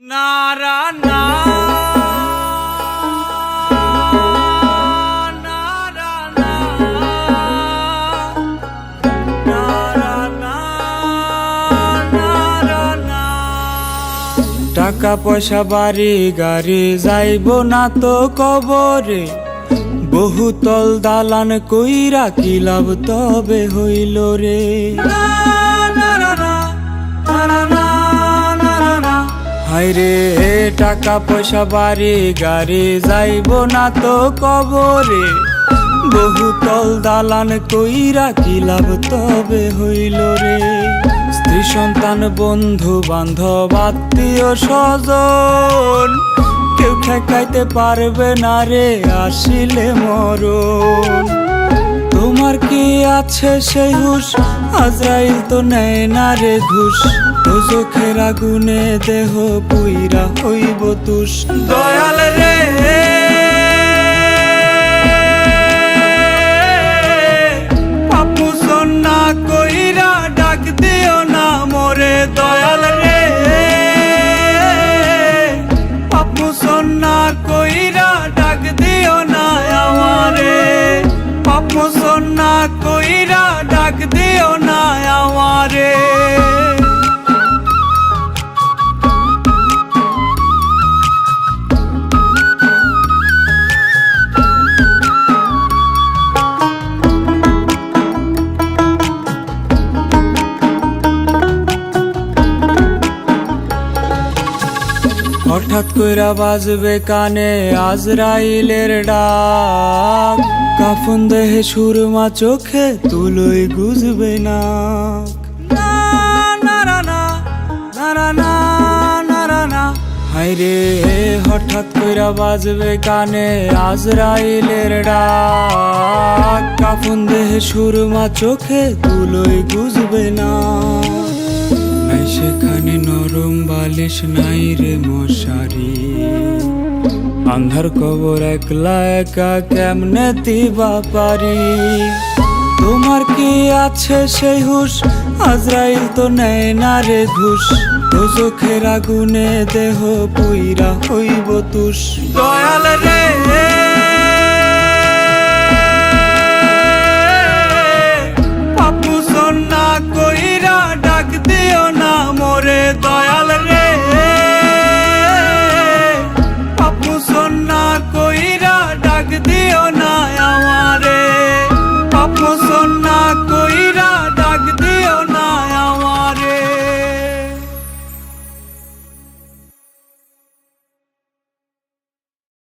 নারা না নারা না নারা না নারা না টাকা পয়সা বাড়ি গাড়ি যাইব না তো কবরে বহুতল দালান কইরা কি লাভ তবে হইল রে। হায়রে টাকা পয়সা বাড়ি গাড়ি যাইব না তো কবরে বহুতল দালান কইরা কি লাভ তবে হইল রে। স্ত্রী সন্তান বন্ধু বান্ধব আত্মীয় স্বজন কেউ ঠেকাইতে পারবে না রে আসিলে মরণ। তোমার কি আছে সেই হুশ আজরাইল তো নেয় না রে ঘুষ দোজখের আগুনে দেহ পুইরা হইব তুষ। দয়াল রে পাপুসন না কইরা ডাক দিও না মোরে। দয়াল রে পাপুসন না কইরা ডাক দিও না আমারে। পাপুসন না কইরা ডাক দিও না আমারে। হঠাৎ কইরা বাজবে কানে আজরাইলের ডাক কাফন দেহে সুরমা চোখে তুলোই গুজবে না। হায়রে হঠাৎ কইরা বাজবে কানে আজরাইলের ডাক কাফন দেহে সুরমা চোখে তুলোই গুজবে না। নাই সেখানে নরম বালিশ নাই রে মশারি আন্ধার কবর একলা একা কেমনে দিবা পারি। তোমার কি আছে সেই হুশ আজরাইল তো নেয় না রে ঘুষ দোজখের আগুনে দেহ পুইরা হইব তুষ। দয়াল রে